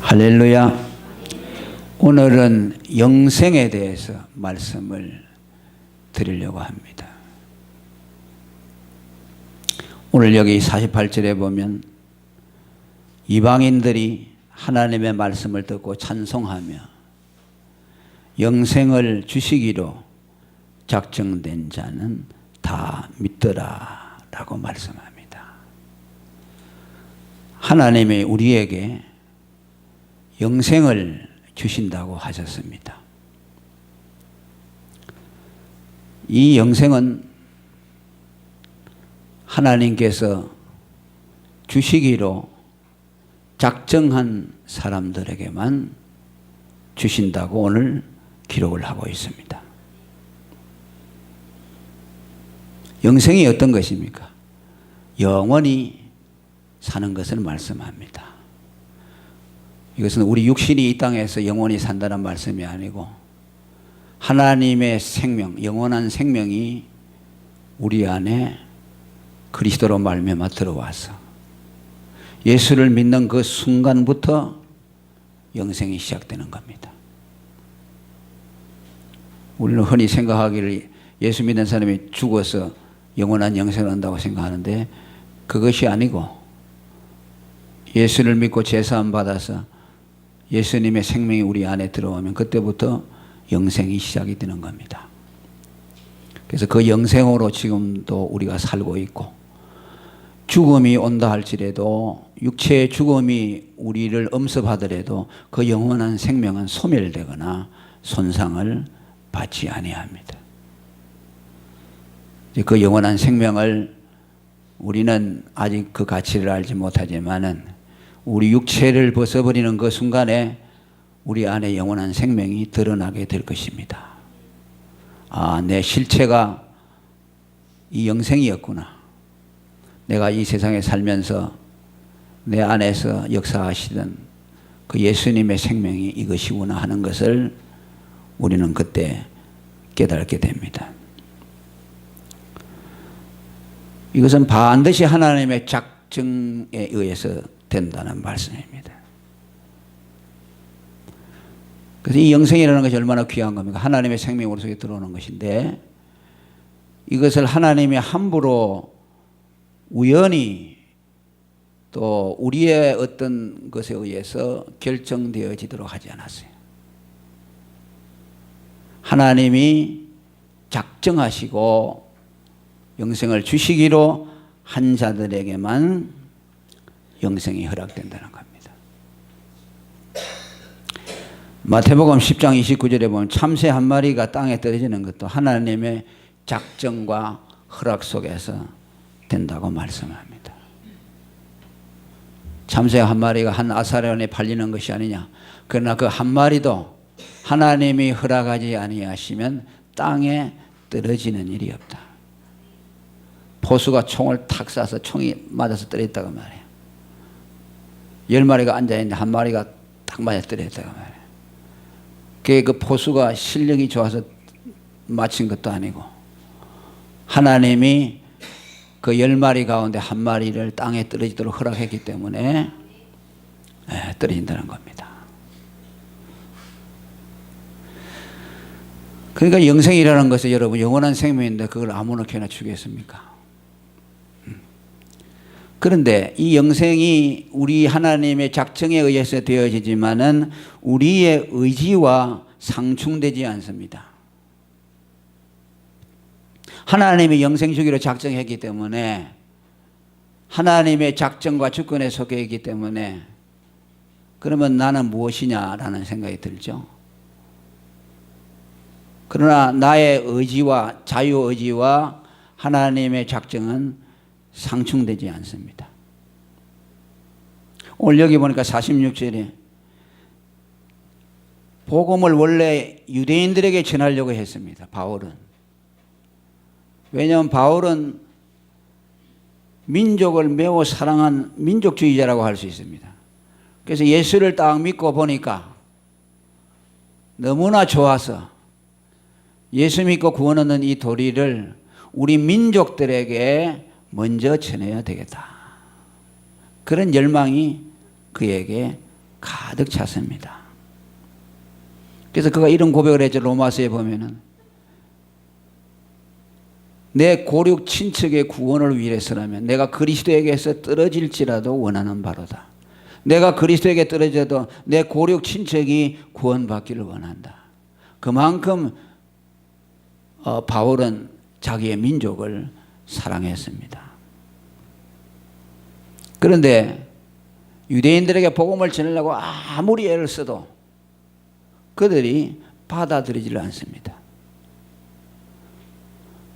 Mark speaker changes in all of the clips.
Speaker 1: 할렐루야. 오늘은 영생에 대해서 말씀을 드리려고 합니다. 오늘 여기 48절에 보면 이방인들이 하나님의 말씀을 듣고 찬송하며 영생을 주시기로 작정된 자는 다 믿더라 라고 말씀합니다. 하나님이 우리에게 영생을 주신다고 하셨습니다. 이 영생은 하나님께서 주시기로 작정한 사람들에게만 주신다고 오늘 기록을 하고 있습니다. 영생이 어떤 것입니까? 영원히 사는 것을 말씀합니다. 이것은 우리 육신이 이 땅에서 영원히 산다는 말씀이 아니고 하나님의 생명, 영원한 생명이 우리 안에 그리스도로 말미암아 들어와서 예수를 믿는 그 순간부터 영생이 시작되는 겁니다. 우리는 흔히 생각하기를 예수 믿는 사람이 죽어서 영원한 영생을 한다고 생각하는데 그것이 아니고 예수를 믿고 제사함 받아서 예수님의 생명이 우리 안에 들어오면 그때부터 영생이 시작이 되는 겁니다. 그래서 그 영생으로 지금도 우리가 살고 있고 죽음이 온다 할지라도 육체의 죽음이 우리를 엄습하더라도 그 영원한 생명은 소멸되거나 손상을 받지 아니합니다. 그 영원한 생명을 우리는 아직 그 가치를 알지 못하지만은 우리 육체를 벗어버리는 그 순간에 우리 안에 영원한 생명이 드러나게 될 것입니다. 아, 내 실체가 이 영생이었구나. 내가 이 세상에 살면서 내 안에서 역사하시던 그 예수님의 생명이 이것이구나 하는 것을 우리는 그때 깨닫게 됩니다. 이것은 반드시 하나님의 작정에 의해서 된다는 말씀입니다. 그래서 이 영생이라는 것이 얼마나 귀한 겁니까? 하나님의 생명이 우리 속에 들어오는 것인데 이것을 하나님이 함부로 우연히 또 우리의 어떤 것에 의해서 결정되어지도록 하지 않았어요. 하나님이 작정하시고 영생을 주시기로 한 자들에게만 영생이 허락된다는 겁니다. 마태복음 10장 29절에 보면 참새 한 마리가 땅에 떨어지는 것도 하나님의 작정과 허락 속에서 된다고 말씀합니다. 참새 한 마리가 한 아사리온에 팔리는 것이 아니냐. 그러나 그 한 마리도 하나님이 허락하지 아니하시면 땅에 떨어지는 일이 없다. 포수가 총을 탁 쏴서 총이 맞아서 떨어졌다고 말해요. 10마리가 앉아있는데 한 마리가 딱 맞아 떨어졌다고 말해요. 그 포수가 실력이 좋아서 맞힌 것도 아니고 하나님이 그 10마리 가운데 한 마리를 땅에 떨어지도록 허락했기 때문에 떨어진다는 겁니다. 그러니까 영생이라는 것은 여러분 영원한 생명인데 그걸 아무렇게나 주겠습니까? 그런데 이 영생이 우리 하나님의 작정에 의해서 되어지지만은 우리의 의지와 상충되지 않습니다. 하나님이 영생 주기로 작정했기 때문에 하나님의 작정과 주권에 속해 있기 때문에 그러면 나는 무엇이냐라는 생각이 들죠. 그러나 나의 의지와 자유의지와 하나님의 작정은 상충되지 않습니다. 오늘 여기 보니까 46절에 복음을 원래 유대인들에게 전하려고 했습니다. 바울은. 왜냐하면 바울은 민족을 매우 사랑한 민족주의자라고 할 수 있습니다. 그래서 예수를 딱 믿고 보니까 너무나 좋아서 예수 믿고 구원 얻는 이 도리를 우리 민족들에게 먼저 전해야 되겠다. 그런 열망이 그에게 가득 찼습니다. 그래서 그가 이런 고백을 했죠. 로마서에 보면은 내 고륙 친척의 구원을 위해서라면 내가 그리스도에게서 떨어질지라도 원하는 바로다. 내가 그리스도에게 떨어져도 내 고륙 친척이 구원받기를 원한다. 그만큼 바울은 자기의 민족을 사랑했습니다. 그런데 유대인들에게 복음을 전하려고 아무리 애를 써도 그들이 받아들이지를 않습니다.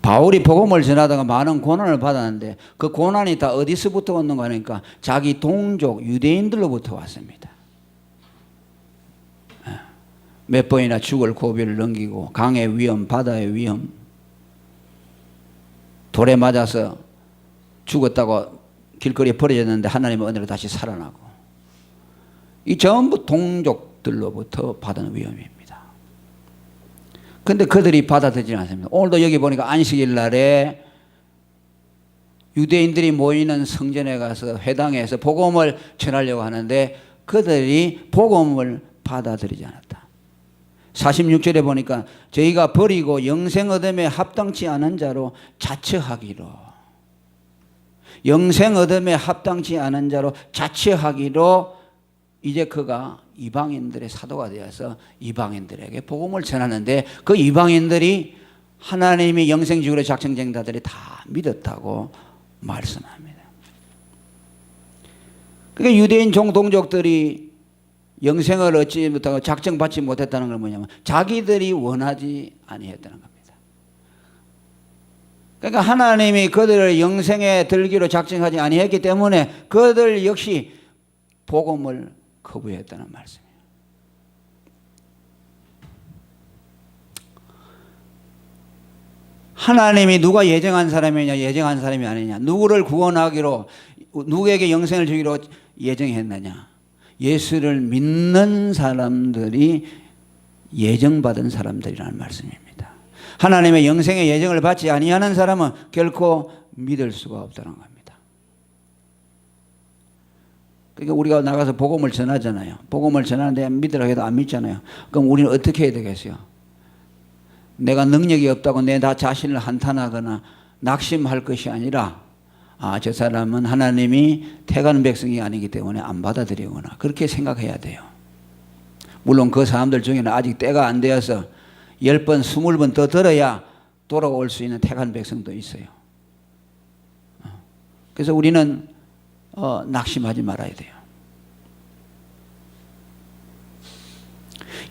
Speaker 1: 바울이 복음을 전하다가 많은 고난을 받았는데 그 고난이 다 어디서부터 왔는가 하니까 자기 동족 유대인들로부터 왔습니다. 몇 번이나 죽을 고비를 넘기고 강의 위험, 바다의 위험, 돌에 맞아서 죽었다고 길거리에 버려졌는데 하나님의 은혜로 다시 살아나고, 이 전부 동족들로부터 받은 위험입니다. 그런데 그들이 받아들이지 않습니다. 오늘도 여기 보니까 안식일 날에 유대인들이 모이는 성전에 가서 회당에서 복음을 전하려고 하는데 그들이 복음을 받아들이지 않았다. 46절에 보니까 저희가 버리고 영생 얻음에 합당치 않은 자로 자처하기로, 영생 얻음에 합당치 않은 자로 자처하기로 이제 그가 이방인들의 사도가 되어서 이방인들에게 복음을 전하는데 그 이방인들이 하나님이 영생 주기로 작정된 자들이 다 믿었다고 말씀합니다. 그러니까 유대인 종동족들이 영생을 얻지 못하고 작정받지 못했다는 건 뭐냐면 자기들이 원하지 아니했다는 겁니다. 그러니까 하나님이 그들을 영생에 들기로 작정하지 아니했기 때문에 그들 역시 복음을 거부했다는 말씀이에요. 하나님이 누가 예정한 사람이냐 예정한 사람이 아니냐, 누구를 구원하기로 누구에게 영생을 주기로 예정했느냐, 예수를 믿는 사람들이 예정받은 사람들이라는 말씀입니다. 하나님의 영생의 예정을 받지 아니하는 사람은 결코 믿을 수가 없다는 겁니다. 그러니까 우리가 나가서 복음을 전하잖아요. 복음을 전하는데 믿으라 해도 안 믿잖아요. 그럼 우리는 어떻게 해야 되겠어요? 내가 능력이 없다고 내 나 자신을 한탄하거나 낙심할 것이 아니라 저 사람은 하나님이 택하는 백성이 아니기 때문에 안 받아들이거나 그렇게 생각해야 돼요. 물론 그 사람들 중에는 아직 때가 안 되어서 10번, 20번 더 들어야 돌아올 수 있는 택한 백성도 있어요. 그래서 우리는 낙심하지 말아야 돼요.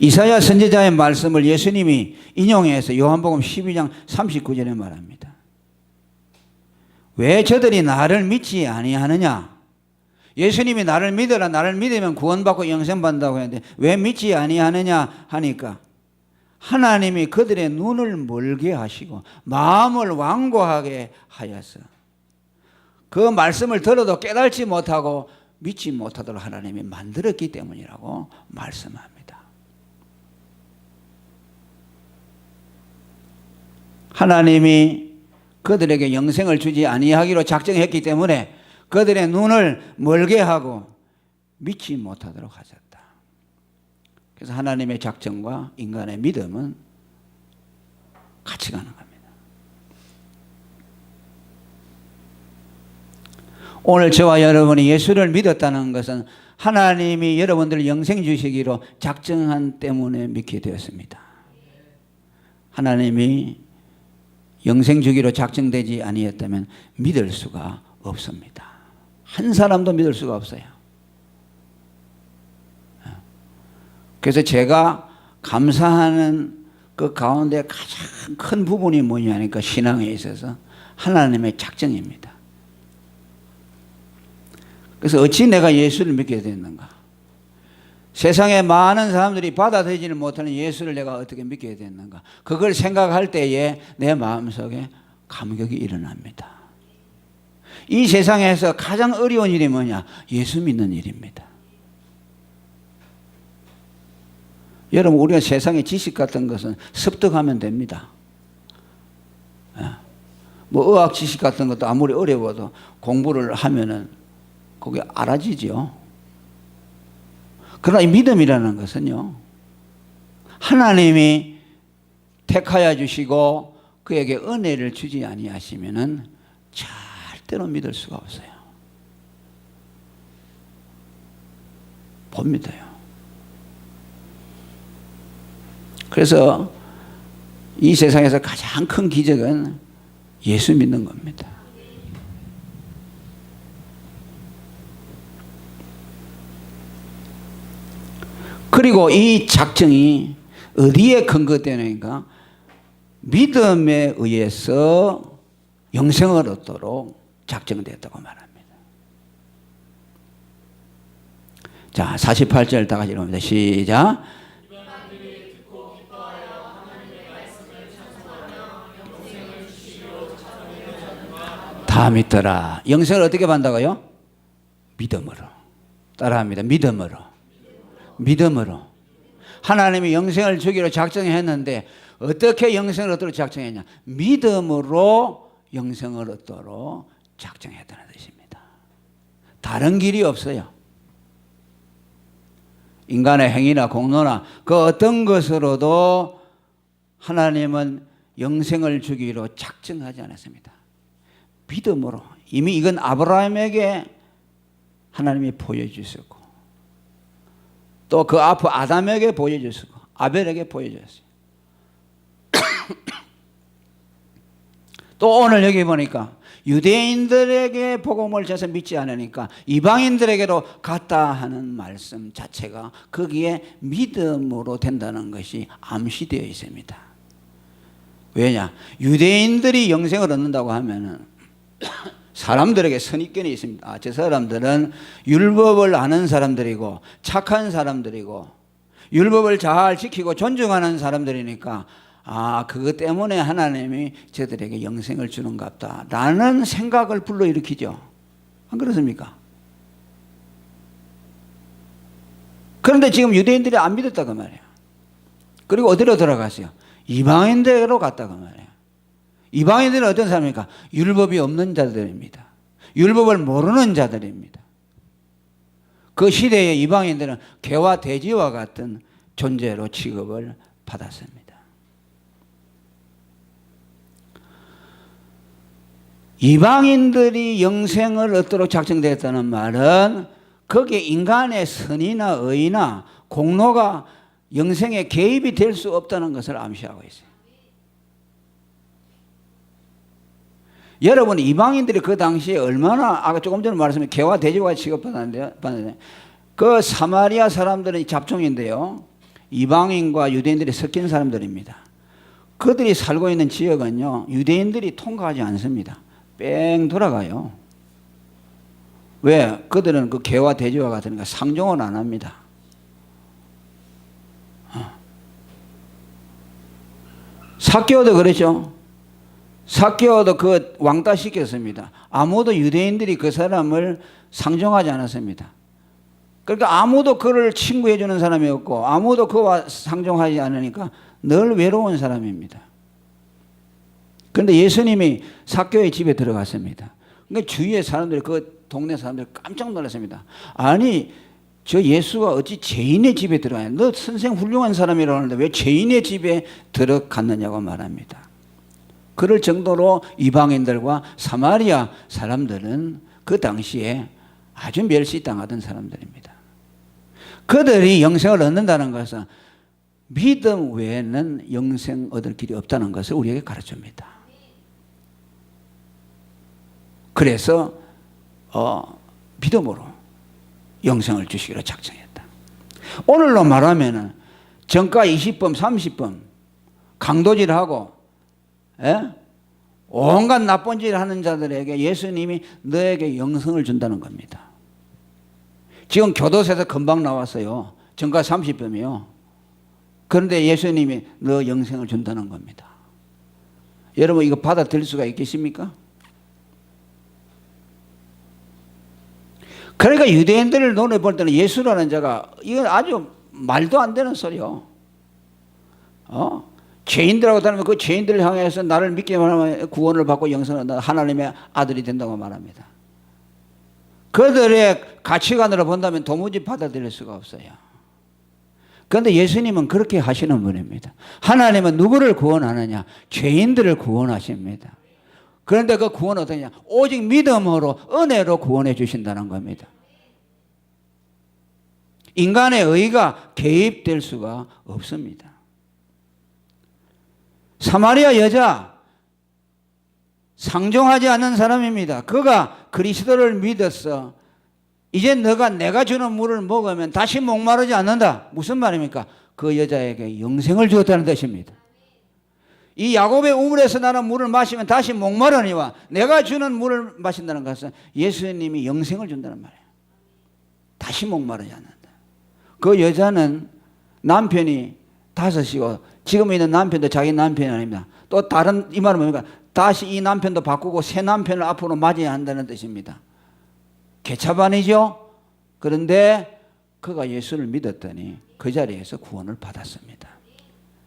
Speaker 1: 이사야 선지자의 말씀을 예수님이 인용해서 요한복음 12장 39절에 말합니다. 왜 저들이 나를 믿지 아니하느냐? 예수님이 나를 믿어라, 나를 믿으면 구원받고 영생받는다고 했는데 왜 믿지 아니하느냐 하니까 하나님이 그들의 눈을 멀게 하시고 마음을 완고하게 하여서 그 말씀을 들어도 깨달지 못하고 믿지 못하도록 하나님이 만들었기 때문이라고 말씀합니다. 하나님이 그들에게 영생을 주지 아니하기로 작정했기 때문에 그들의 눈을 멀게 하고 믿지 못하도록 하셨다. 그래서 하나님의 작정과 인간의 믿음은 같이 가는 겁니다. 오늘 저와 여러분이 예수를 믿었다는 것은 하나님이 여러분들을 영생 주시기로 작정한 때문에 믿게 되었습니다. 하나님이 영생 주기로 작정되지 아니했다면 믿을 수가 없습니다. 한 사람도 믿을 수가 없어요. 그래서 제가 감사하는 그 가운데 가장 큰 부분이 뭐냐니까 신앙에 있어서 하나님의 작정입니다. 그래서 어찌 내가 예수를 믿게 됐는가? 세상에 많은 사람들이 받아들이지를 못하는 예수를 내가 어떻게 믿게 됐는가? 그걸 생각할 때에 내 마음속에 감격이 일어납니다. 이 세상에서 가장 어려운 일이 뭐냐? 예수 믿는 일입니다. 여러분, 우리가 세상의 지식 같은 것은 습득하면 됩니다. 뭐 의학 지식 같은 것도 아무리 어려워도 공부를 하면은 그게 알아지죠. 그러나 이 믿음이라는 것은요, 하나님이 택하여 주시고 그에게 은혜를 주지 아니하시면은 절대로 믿을 수가 없어요. 못 믿어요. 그래서 이 세상에서 가장 큰 기적은 예수 믿는 겁니다. 그리고 이 작정이 어디에 근거되는가? 믿음에 의해서 영생을 얻도록 작정되었다고 말합니다. 자, 48절 다 같이 읽어봅니다. 시작. 다 믿더라. 영생을 어떻게 받는다고요? 믿음으로. 따라합니다. 믿음으로. 믿음으로. 하나님이 영생을 주기로 작정했는데 어떻게 영생을 얻도록 작정했냐? 믿음으로 영생을 얻도록 작정했다는 뜻입니다. 다른 길이 없어요. 인간의 행위나 공로나 그 어떤 것으로도 하나님은 영생을 주기로 작정하지 않았습니다. 믿음으로. 이미 이건 아브라함에게 하나님이 보여주셨고 또 그 앞에 아담에게 보여주셨고 아벨에게 보여주셨어요. 또 오늘 여기 보니까 유대인들에게 복음을 전해서 믿지 않으니까 이방인들에게도 갔다 하는 말씀 자체가 거기에 믿음으로 된다는 것이 암시되어 있습니다. 왜냐? 유대인들이 영생을 얻는다고 하면은 사람들에게 선입견이 있습니다. 저 사람들은 율법을 아는 사람들이고 착한 사람들이고 율법을 잘 지키고 존중하는 사람들이니까 그것 때문에 하나님이 저들에게 영생을 주는갑다 라는 생각을 불러일으키죠. 안 그렇습니까? 그런데 지금 유대인들이 안 믿었다고 말이에요. 그리고 어디로 돌아갔어요? 이방인들로 갔다고 말이에요. 이방인들은 어떤 사람입니까? 율법이 없는 자들입니다. 율법을 모르는 자들입니다. 그 시대의 이방인들은 개와 돼지와 같은 존재로 취급을 받았습니다. 이방인들이 영생을 얻도록 작정되었다는 말은 거기에 인간의 선이나 의나 공로가 영생에 개입이 될 수 없다는 것을 암시하고 있어요. 여러분, 이방인들이 그 당시에 얼마나, 아까 조금 전에 말했지만 개와 돼지와 취급받았는데 그 사마리아 사람들은 잡종인데요, 이방인과 유대인들이 섞인 사람들입니다. 그들이 살고 있는 지역은요, 유대인들이 통과하지 않습니다. 뺑 돌아가요. 왜? 그들은 그 개와 돼지와 같으니까 상종을 안 합니다. 삭개오도 그랬죠. 삭개오도 그 왕따 시켰습니다. 아무도 유대인들이 그 사람을 상종하지 않았습니다. 그러니까 아무도 그를 친구해 주는 사람이 없고 아무도 그와 상종하지 않으니까 늘 외로운 사람입니다. 그런데 예수님이 삭개오의 집에 들어갔습니다. 그러니까 주위의 사람들이, 그 동네 사람들이 깜짝 놀랐습니다. 아니, 저 예수가 어찌 죄인의 집에 들어가냐? 너 선생 훌륭한 사람이라고 하는데 왜 죄인의 집에 들어갔느냐고 말합니다. 그럴 정도로 이방인들과 사마리아 사람들은 그 당시에 아주 멸시당하던 사람들입니다. 그들이 영생을 얻는다는 것은 믿음 외에는 영생 얻을 길이 없다는 것을 우리에게 가르쳐줍니다. 그래서 믿음으로 영생을 주시기로 작정했다. 오늘로 말하면 정가 20번, 30번 강도질하고 온갖 나쁜 짓을 하는 자들에게 예수님이 너에게 영생을 준다는 겁니다. 지금 교도소에서 금방 나왔어요. 정가 30범이요. 그런데 예수님이 너 영생을 준다는 겁니다. 여러분, 이거 받아들일 수가 있겠습니까? 그러니까 유대인들을 눈에 볼 때는 예수라는 자가 이건 아주 말도 안 되는 소리요. 죄인들하고 다니면 그 죄인들을 향해서 나를 믿기만 하면 구원을 받고 영생을 얻는 하나님의 아들이 된다고 말합니다. 그들의 가치관으로 본다면 도무지 받아들일 수가 없어요. 그런데 예수님은 그렇게 하시는 분입니다. 하나님은 누구를 구원하느냐? 죄인들을 구원하십니다. 그런데 그 구원은 어떠냐? 오직 믿음으로 은혜로 구원해 주신다는 겁니다. 인간의 의가 개입될 수가 없습니다. 사마리아 여자 상종하지 않는 사람입니다. 그가 그리스도를 믿었어. 이제 너가 내가 주는 물을 먹으면 다시 목마르지 않는다. 무슨 말입니까? 그 여자에게 영생을 주었다는 뜻입니다. 이 야곱의 우물에서 나는 물을 마시면 다시 목마르니와 내가 주는 물을 마신다는 것은 예수님이 영생을 준다는 말이에요. 다시 목마르지 않는다. 그 여자는 남편이 5이고 지금 있는 남편도 자기 남편이 아닙니다. 또 다른 이 말은 뭡니까? 다시 이 남편도 바꾸고 새 남편을 앞으로 맞이해야 한다는 뜻입니다. 개차반이죠. 그런데 그가 예수를 믿었더니 그 자리에서 구원을 받았습니다.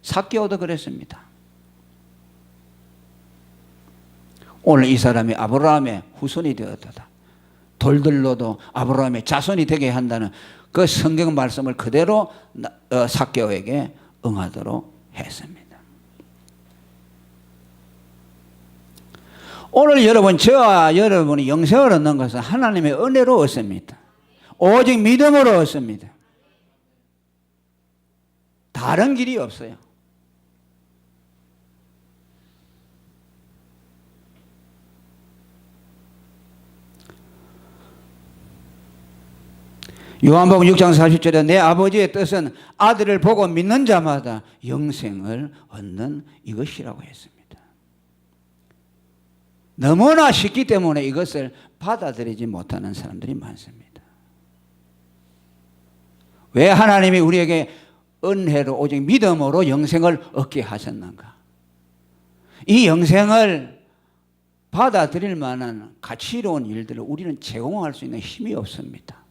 Speaker 1: 삭개오도 그랬습니다. 오늘 이 사람이 아브라함의 후손이 되었다. 돌들로도 아브라함의 자손이 되게 한다는 그 성경 말씀을 그대로 삭개오에게 응하도록 했습니다. 오늘 여러분, 저와 여러분이 영생을 얻는 것은 하나님의 은혜로 얻습니다. 오직 믿음으로 얻습니다. 다른 길이 없어요. 요한복음 6장 40절에 내 아버지의 뜻은 아들을 보고 믿는 자마다 영생을 얻는 이것이라고 했습니다. 너무나 쉽기 때문에 이것을 받아들이지 못하는 사람들이 많습니다. 왜 하나님이 우리에게 은혜로 오직 믿음으로 영생을 얻게 하셨는가? 이 영생을 받아들일 만한 가치로운 일들을 우리는 제공할 수 있는 힘이 없습니다.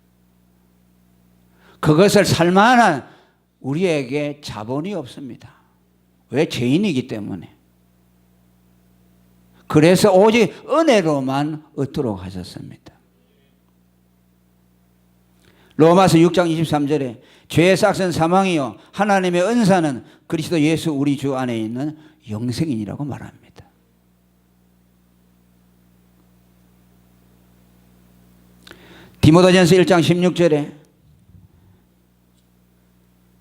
Speaker 1: 그것을 살 만한 우리에게 자본이 없습니다. 왜? 죄인이기 때문에. 그래서 오직 은혜로만 얻도록 하셨습니다. 로마서 6장 23절에 죄의 삭은 사망이요 하나님의 은사는 그리스도 예수 우리 주 안에 있는 영생이라고 말합니다. 디모데전서 1장 16절에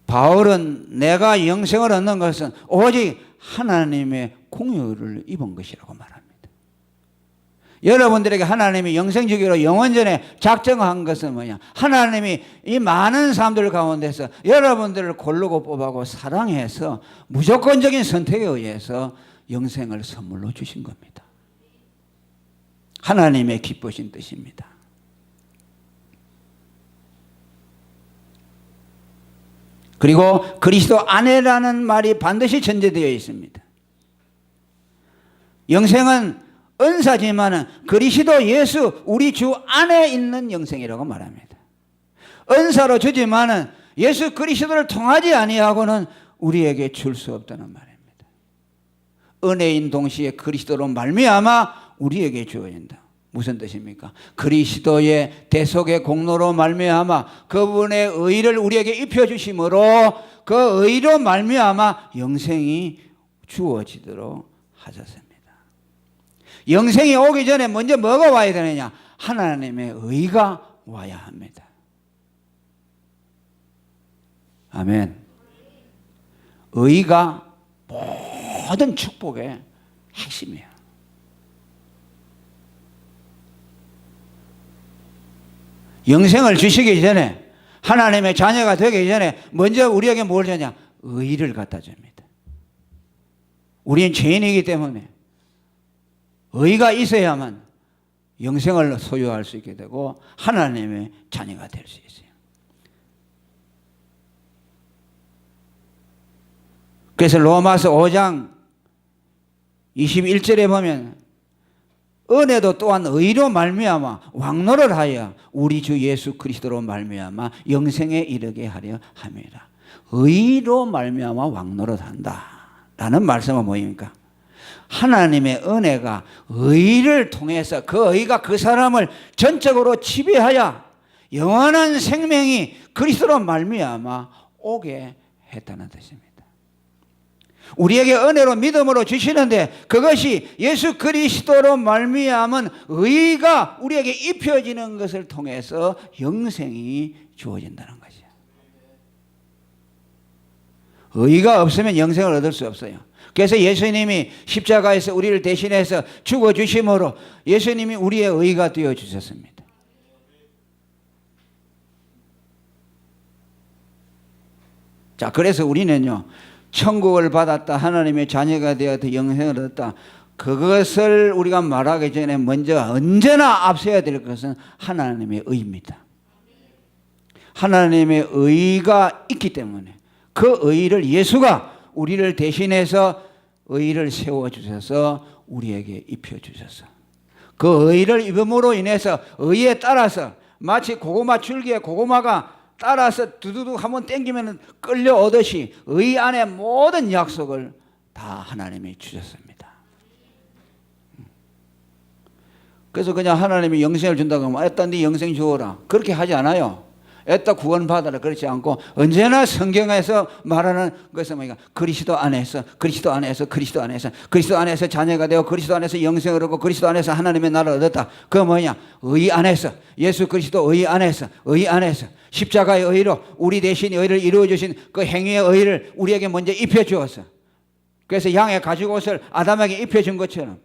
Speaker 1: 바울은 내가 영생을 얻는 것은 오직 하나님의 공유를 입은 것이라고 말합니다. 여러분들에게 하나님이 영생 주기로 영원전에 작정한 것은 뭐냐? 하나님이 이 많은 사람들 가운데서 여러분들을 고르고 뽑아고 사랑해서 무조건적인 선택에 의해서 영생을 선물로 주신 겁니다. 하나님의 기쁘신 뜻입니다. 그리고 그리스도 안에라는 말이 반드시 전제되어 있습니다. 영생은 은사지만은 그리스도 예수 우리 주 안에 있는 영생이라고 말합니다. 은사로 주지만은 예수 그리스도를 통하지 아니하고는 우리에게 줄 수 없다는 말입니다. 은혜인 동시에 그리스도로 말미암아 우리에게 주어진다. 무슨 뜻입니까? 그리스도의 대속의 공로로 말미암아 그분의 의를 우리에게 입혀주심으로 그 의로 말미암아 영생이 주어지도록 하셨습니다. 영생이 오기 전에 먼저 뭐가 와야 되느냐? 하나님의 의가 와야 합니다. 아멘. 의가 모든 축복의 핵심이에요. 영생을 주시기 전에 하나님의 자녀가 되기 전에 먼저 우리에게 뭘 주냐? 의를 갖다 줍니다. 우리는 죄인이기 때문에 의가 있어야만 영생을 소유할 수 있게 되고 하나님의 자녀가 될 수 있어요. 그래서 로마서 5장 21절에 보면 은혜도 또한 의로 말미암아 왕노를 하여 우리 주 예수 그리스도로 말미암아 영생에 이르게 하려 함이라. 의로 말미암아 왕노를 한다라는 말씀은 뭐입니까? 하나님의 은혜가 의를 통해서 그 의가 그 사람을 전적으로 지배하여 영원한 생명이 그리스도로 말미암아 오게 했다는 뜻입니다. 우리에게 은혜로 믿음으로 주시는데 그것이 예수 그리스도로 말미암은 의가 우리에게 입혀지는 것을 통해서 영생이 주어진다는 것이죠. 의가 없으면 영생을 얻을 수 없어요. 그래서 예수님이 십자가에서 우리를 대신해서 죽어주심으로 예수님이 우리의 의가 되어주셨습니다. 자, 그래서 우리는요, 천국을 받았다, 하나님의 자녀가 되었다, 영생을 얻었다, 그것을 우리가 말하기 전에 먼저 언제나 앞서야 될 것은 하나님의 의입니다. 하나님의 의가 있기 때문에 그 의를 예수가 우리를 대신해서 의를 세워주셔서 우리에게 입혀주셔서 그 의를 입음으로 인해서 의에 따라서 마치 고구마 줄기에 고구마가 따라서 두두두 한번 땡기면 끌려오듯이 의 안에 모든 약속을 다 하나님이 주셨습니다. 그래서 그냥 하나님이 영생을 준다고 하면 애따 네 영생 주어라 그렇게 하지 않아요. 애따 구원받아라 그렇지 않고 언제나 성경에서 말하는 것은 뭐냐, 그리스도 안에서 그리스도 안에서 그리스도 안에서 그리스도 안에서 자녀가 되어 그리스도 안에서 영생을 얻고 그리스도 안에서 하나님의 나라를 얻었다. 그 뭐냐, 의 안에서 예수 그리스도 의 안에서 십자가의 의로 우리 대신 의를 이루어 주신 그 행위의 의를 우리에게 먼저 입혀 주었어. 그래서 양의 가죽옷을 아담에게 입혀 준 것처럼,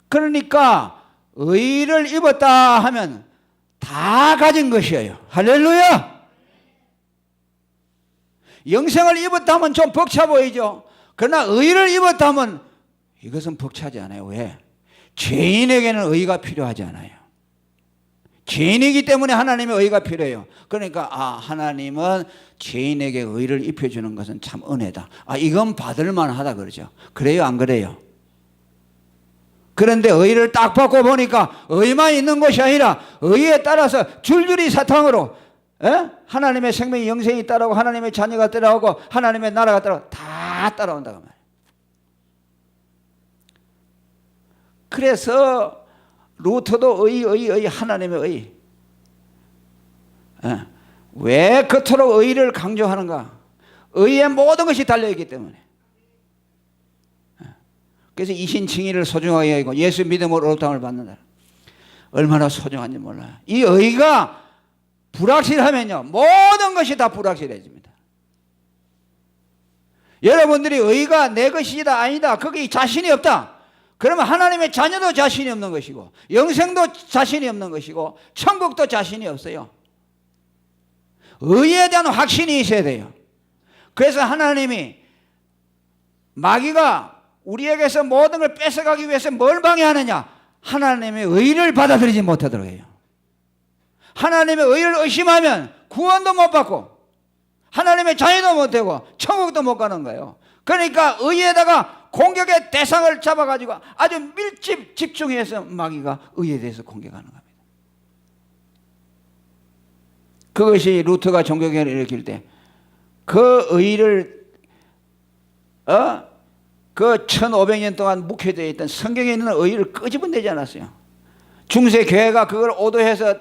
Speaker 1: 그러니까 의를 입었다 하면 다 가진 것이에요. 할렐루야. 영생을 입었다 하면 좀 벅차 보이죠. 그러나 의를 입었다 하면 이것은 벅차지 않아요. 왜? 죄인에게는 의가 필요하지 않아요. 죄인이기 때문에 하나님의 의가 필요해요. 그러니까 하나님은 죄인에게 의를 입혀주는 것은 참 은혜다. 이건 받을만하다 그러죠. 그래요, 안 그래요? 그런데 의를 딱 받고 보니까 의만 있는 것이 아니라 의에 따라서 줄줄이 사탕으로 하나님의 생명이 영생이 따라오고 하나님의 자녀가 따라오고 하나님의 나라가 따라오고 다 따라온다고 말이에요. 그래서 루터도 의 하나님의 의. 왜 그토록 의를 강조하는가? 의의 모든 것이 달려있기 때문에. 그래서 이신칭의를 소중하게 여기고 예수 믿음으로 의롭다함을 받는다. 얼마나 소중한지 몰라요. 이 의가 불확실하면요, 모든 것이 다 불확실해집니다. 여러분들이 의가 내 것이다 아니다, 거기 자신이 없다, 그러면 하나님의 자녀도 자신이 없는 것이고 영생도 자신이 없는 것이고 천국도 자신이 없어요. 의에 대한 확신이 있어야 돼요. 그래서 하나님이 마귀가 우리에게서 모든 걸 뺏어가기 위해서 뭘 방해하느냐? 하나님의 의를 받아들이지 못하도록 해요. 하나님의 의를 의심하면 구원도 못 받고 하나님의 자녀도 못 되고 천국도 못 가는 거예요. 그러니까 의에다가 공격의 대상을 잡아가지고 아주 밀집 집중해서 마귀가 의에 대해서 공격하는 겁니다. 그것이 루터가 종교개혁을 일으킬 때 그 의를 그 1500년 동안 묵혀져 있던 성경에 있는 의를 끄집어내지 않았어요. 중세 교회가 그걸 오도해서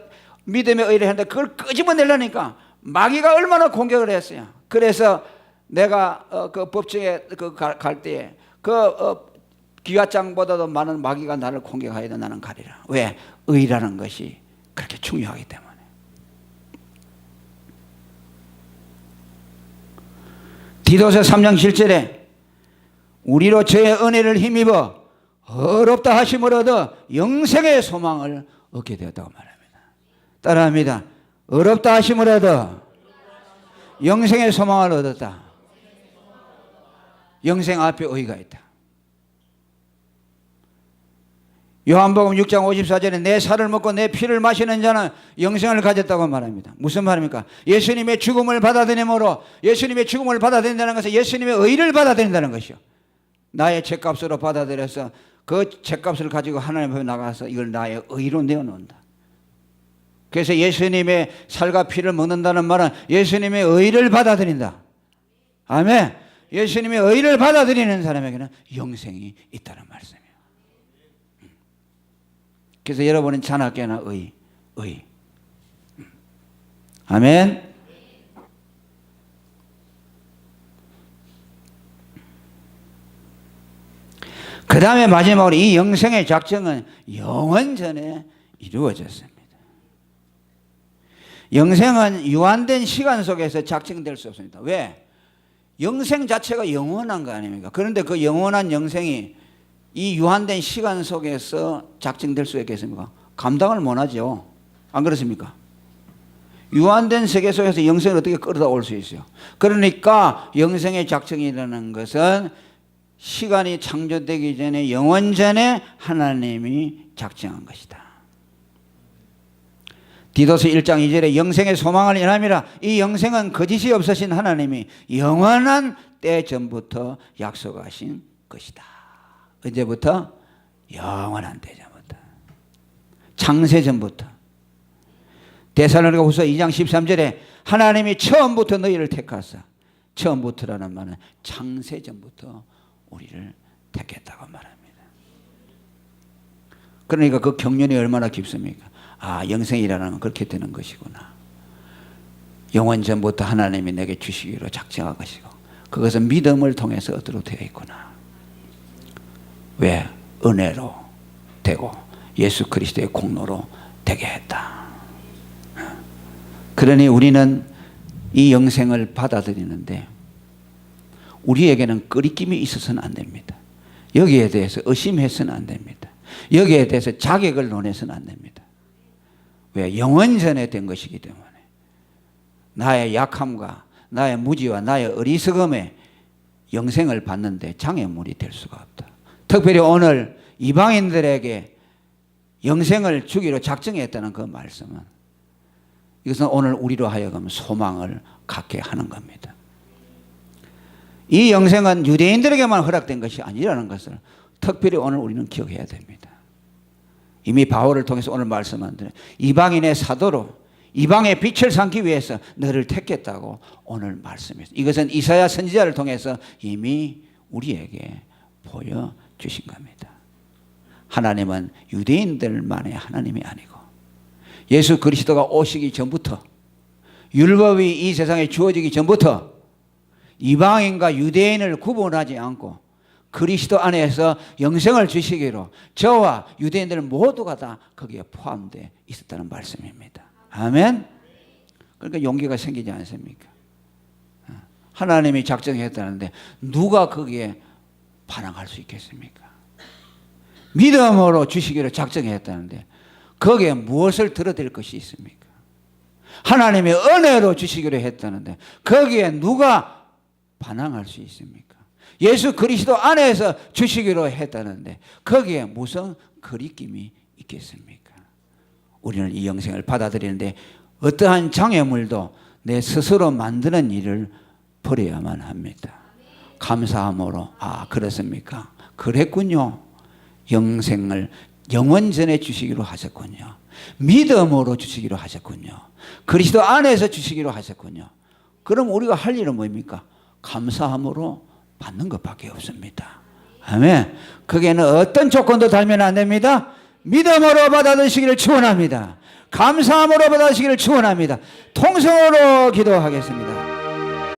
Speaker 1: 믿음의 의를 했는데 그걸 끄집어내려니까 마귀가 얼마나 공격을 했어요. 그래서 내가 그 법정에 갈 때에 기와장보다도 많은 마귀가 나를 공격하여도 나는 가리라. 왜? 의라는 것이 그렇게 중요하기 때문에. 디도서 3장 7절에 우리로 저의 은혜를 힘입어 어렵다 하심을 얻어 영생의 소망을 얻게 되었다고 말합니다. 따라합니다. 어렵다 하심을 얻어 영생의 소망을 얻었다. 영생 앞에 의가 있다. 요한복음 6장 54절에 내 살을 먹고 내 피를 마시는 자는 영생을 가졌다고 말합니다. 무슨 말입니까? 예수님의 죽음을 받아들임으로, 예수님의 죽음을 받아들인다는 것은 예수님의 의를 받아들인다는 것이요, 나의 죄값으로 받아들여서 그 죄값을 가지고 하나님 앞에 나가서 이걸 나의 의로 내어놓는다. 그래서 예수님의 살과 피를 먹는다는 말은 예수님의 의를 받아들인다. 아멘. 예수님의 의를 받아들이는 사람에게는 영생이 있다는 말씀이에요. 그래서 여러분은 자나깨나 의. 아멘. 그 다음에 마지막으로 이 영생의 작정은 영원 전에 이루어졌습니다. 영생은 유한된 시간 속에서 작정될 수 없습니다. 왜? 영생 자체가 영원한 거 아닙니까? 그런데 그 영원한 영생이 이 유한된 시간 속에서 작정될 수 있겠습니까? 감당을 못하죠. 안 그렇습니까? 유한된 세계 속에서 영생을 어떻게 끌어다 올 수 있어요? 그러니까 영생의 작정이라는 것은 시간이 창조되기 전에 영원 전에 하나님이 작정한 것이다. 디도서 1장 2절에 영생의 소망을 인함이라. 이 영생은 거짓이 없으신 하나님이 영원한 때 전부터 약속하신 것이다. 언제부터? 영원한 때 전부터. 창세 전부터. 데살로니가후서 2장 13절에 하나님이 처음부터 너희를 택하사. 처음부터라는 말은 창세 전부터 우리를 택했다고 말합니다. 그러니까 그 경륜이 얼마나 깊습니까? 아, 영생이라는 건 그렇게 되는 것이구나. 영원 전부터 하나님이 내게 주시기로 작정한 것이고 그것은 믿음을 통해서 얻도록 되어 있구나. 왜? 은혜로 되고 예수 그리스도의 공로로 되게 했다. 그러니 우리는 이 영생을 받아들이는데 우리에게는 끄리낌이 있어서는 안 됩니다. 여기에 대해서 의심해서는 안 됩니다. 여기에 대해서 자격을 논해서는 안 됩니다. 왜? 영원 전에 된 것이기 때문에 나의 약함과 나의 무지와 나의 어리석음에 영생을 받는데 장애물이 될 수가 없다. 특별히 오늘 이방인들에게 영생을 주기로 작정했다는 그 말씀은 이것은 오늘 우리로 하여금 소망을 갖게 하는 겁니다. 이 영생은 유대인들에게만 허락된 것이 아니라는 것을 특별히 오늘 우리는 기억해야 됩니다. 이미 바울을 통해서 오늘 말씀한 대로 이방인의 사도로 이방의 빛을 삼기 위해서 너를 택했다고 오늘 말씀했습니다. 이것은 이사야 선지자를 통해서 이미 우리에게 보여주신 겁니다. 하나님은 유대인들만의 하나님이 아니고 예수 그리스도가 오시기 전부터 율법이 이 세상에 주어지기 전부터 이방인과 유대인을 구분하지 않고 그리스도 안에서 영생을 주시기로 저와 유대인들 모두가 다 거기에 포함되어 있었다는 말씀입니다. 아멘. 그러니까 용기가 생기지 않습니까? 하나님이 작정했다는데 누가 거기에 반항할 수 있겠습니까? 믿음으로 주시기로 작정했다는데 거기에 무엇을 들어댈 것이 있습니까? 하나님의 은혜로 주시기로 했다는데 거기에 누가 반항할 수 있습니까? 예수 그리스도 안에서 주시기로 했다는데 거기에 무슨 거리낌이 있겠습니까? 우리는 이 영생을 받아들이는데 어떠한 장애물도 내 스스로 만드는 일을 버려야만 합니다. 감사함으로 아 그렇습니까? 그랬군요. 영생을 영원 전에 주시기로 하셨군요. 믿음으로 주시기로 하셨군요. 그리스도 안에서 주시기로 하셨군요. 그럼 우리가 할 일은 뭡니까? 감사함으로 받는 것밖에 없습니다. 아멘. 거기에는 어떤 조건도 달면 안 됩니다. 믿음으로 받아들이시기를 축원합니다. 감사함으로 받아들이시기를 축원합니다. 통성으로 기도하겠습니다.